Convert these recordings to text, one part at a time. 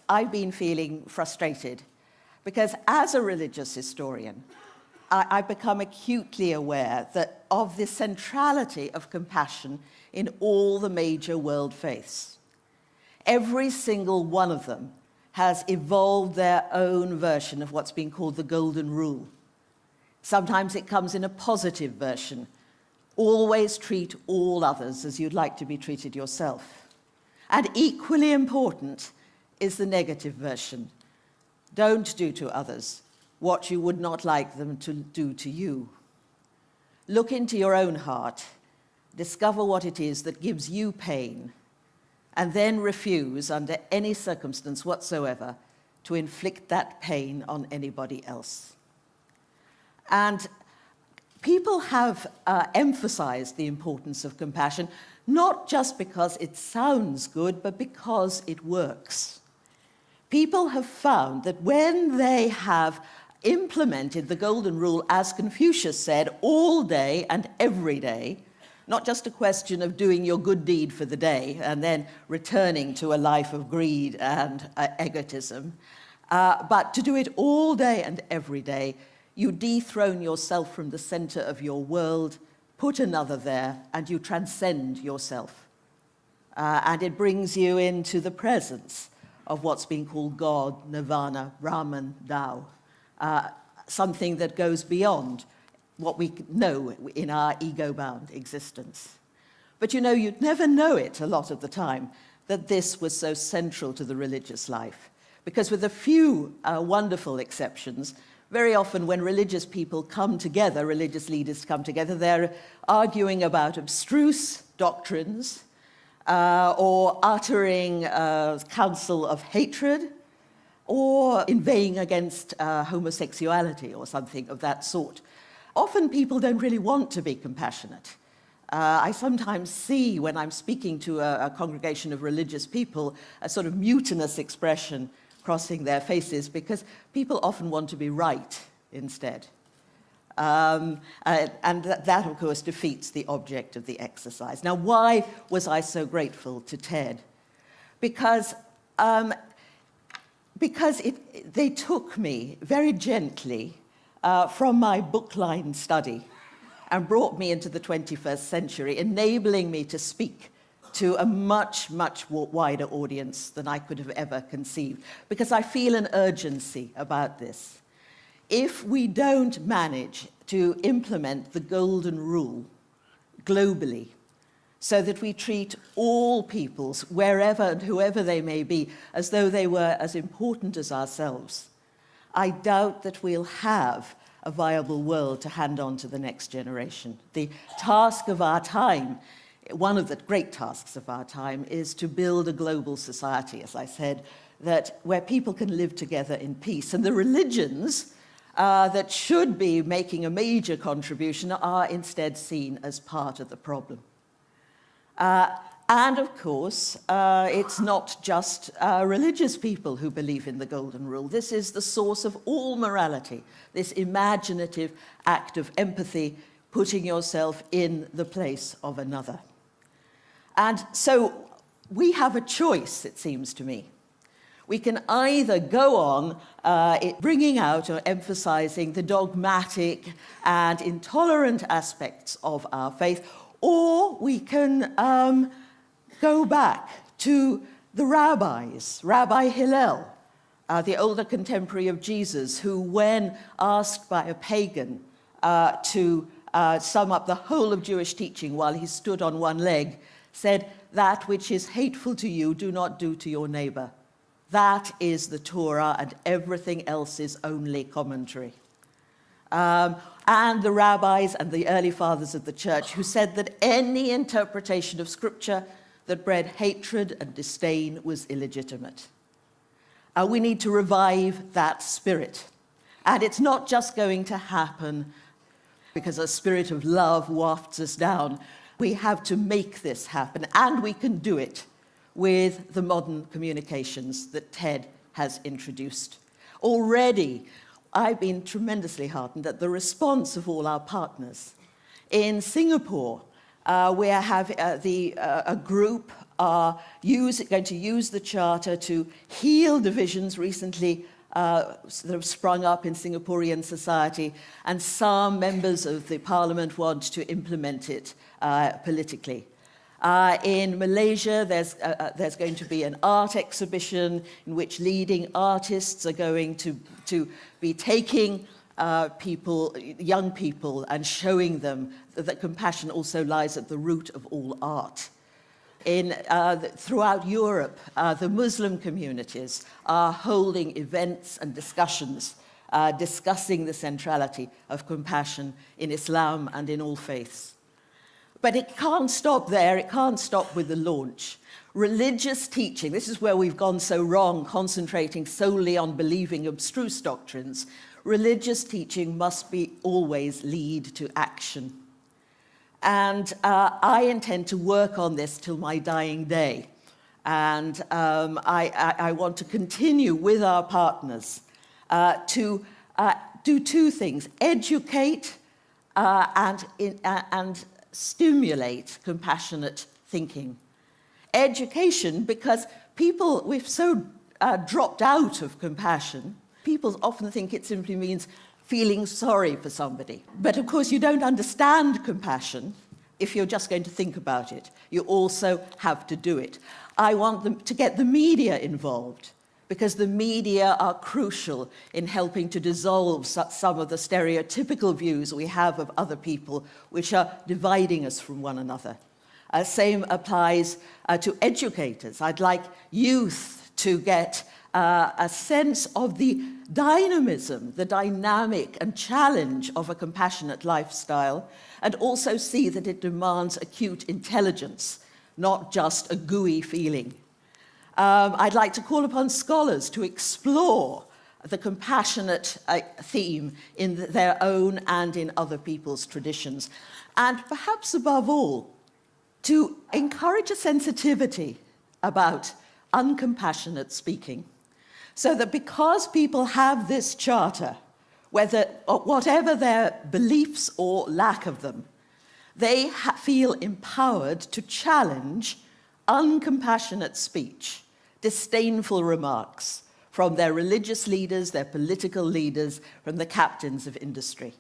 I've been feeling frustrated because as a religious historian, I've become acutely aware of the centrality of compassion in all the major world faiths. Every single one of them has evolved their own version of what's been called the Golden Rule. Sometimes it comes in a positive version. Always treat all others as you'd like to be treated yourself. And equally important is the negative version. Don't do to others what you would not like them to do to you. Look into your own heart, discover what it is that gives you pain, and then refuse, under any circumstance whatsoever, to inflict that pain on anybody else. And people have emphasized the importance of compassion, not just because it sounds good, but because it works. People have found that when they have implemented the Golden Rule, as Confucius said, all day and every day, not just a question of doing your good deed for the day and then returning to a life of greed and egotism, but to do it all day and every day, you dethrone yourself from the center of your world, put another there, and you transcend yourself. And it brings you into the presence of what's been called God, Nirvana, Brahman, Tao, something that goes beyond what we know in our ego-bound existence. But you'd never know it a lot of the time, that this was so central to the religious life. Because with a few wonderful exceptions, very often when religious people come together, religious leaders come together, they're arguing about abstruse doctrines or uttering counsel of hatred or inveighing against homosexuality or something of that sort. Often people don't really want to be compassionate. I sometimes see, when I'm speaking to a congregation of religious people, a sort of mutinous expression crossing their faces, because people often want to be right instead. And that, of course, defeats the object of the exercise. Now, why was I so grateful to TED? Because they took me very gently from my bookline study and brought me into the 21st century, enabling me to speak to a much, much wider audience than I could have ever conceived, because I feel an urgency about this. If we don't manage to implement the Golden Rule globally, so that we treat all peoples, wherever and whoever they may be, as though they were as important as ourselves, I doubt that we'll have a viable world to hand on to the next generation. The task of our time, one of the great tasks of our time, is to build a global society, as I said, where people can live together in peace. And the religions that should be making a major contribution are instead seen as part of the problem. And of course, it's not just religious people who believe in the Golden Rule. This is the source of all morality, this imaginative act of empathy, putting yourself in the place of another. And so we have a choice, it seems to me. We can either go on bringing out or emphasizing the dogmatic and intolerant aspects of our faith, or we can go back to the rabbis, Rabbi Hillel, the older contemporary of Jesus, who, when asked by a pagan to sum up the whole of Jewish teaching while he stood on one leg, said, "That which is hateful to you, do not do to your neighbor. That is the Torah, and everything else is only commentary." And the rabbis and the early fathers of the church, who said that any interpretation of Scripture that bred hatred and disdain was illegitimate. We need to revive that spirit. And it's not just going to happen because a spirit of love wafts us down. We have to make this happen, and we can do it with the modern communications that TED has introduced. Already, I've been tremendously heartened at the response of all our partners. In Singapore, We have a group going to use the Charter to heal divisions recently sort of sprung up in Singaporean society, and some members of the parliament want to implement it politically. In Malaysia, there's going to be an art exhibition in which leading artists are going to be taking young people, and showing them that compassion also lies at the root of all art. Throughout Europe, the Muslim communities are holding events and discussions discussing the centrality of compassion in Islam and in all faiths. But it can't stop there. It can't stop with the launch. Religious teaching, this is where we've gone so wrong, concentrating solely on believing abstruse doctrines. Religious teaching must always lead to action. And I intend to work on this till my dying day. And I want to continue with our partners to do two things: educate and stimulate compassionate thinking. Education, because we've so dropped out of compassion. People often think it simply means feeling sorry for somebody. But of course, you don't understand compassion if you're just going to think about it. You also have to do it. I want them to get the media involved, because the media are crucial in helping to dissolve some of the stereotypical views we have of other people, which are dividing us from one another. Same applies to educators. I'd like youth to get a sense of the dynamism, the dynamic and challenge of a compassionate lifestyle, and also see that it demands acute intelligence, not just a gooey feeling. I'd like to call upon scholars to explore the compassionate theme in their own and in other people's traditions. And perhaps above all, to encourage a sensitivity about uncompassionate speaking, so that because people have this charter, whatever their beliefs or lack of them, they feel empowered to challenge uncompassionate speech, disdainful remarks from their religious leaders, their political leaders, from the captains of industry.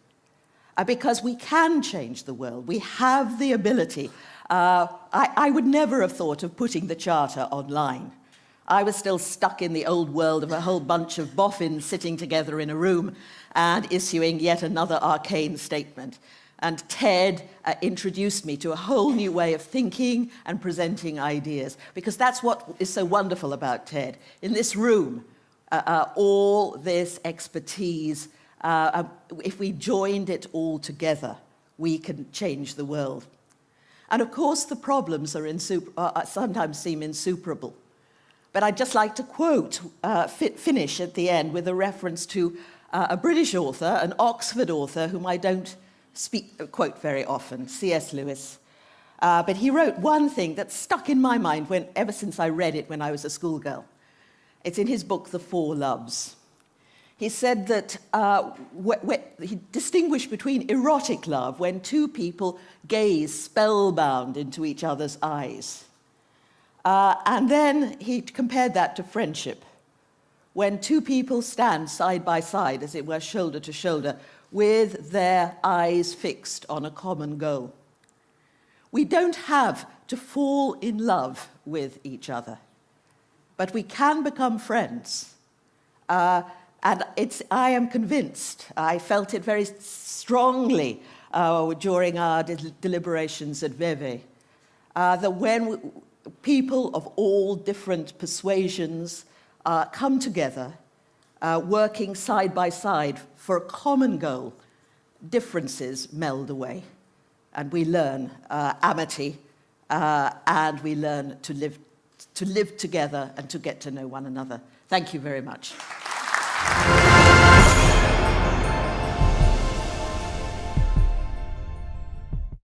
Because we can change the world. We have the ability. I would never have thought of putting the Charter online. I was still stuck in the old world of a whole bunch of boffins sitting together in a room and issuing yet another arcane statement. And TED introduced me to a whole new way of thinking and presenting ideas, because that's what is so wonderful about TED. In this room, all this expertise, if we joined it all together, we can change the world. And of course, the problems sometimes seem insuperable. But I'd just like to finish at the end with a reference to a British author, an Oxford author, whom I don't quote very often, C.S. Lewis. But he wrote one thing that stuck in my mind ever since I read it when I was a schoolgirl. It's in his book, The Four Loves. He said that he distinguished between erotic love, when two people gaze spellbound into each other's eyes. And then he compared that to friendship, when two people stand side by side, as it were, shoulder to shoulder, with their eyes fixed on a common goal. We don't have to fall in love with each other, but we can become friends. And I am convinced, I felt it very strongly during our deliberations at Vevey, that when people of all different persuasions come together, working side by side for a common goal, differences meld away, and we learn amity, and we learn to live together and to get to know one another. Thank you very much.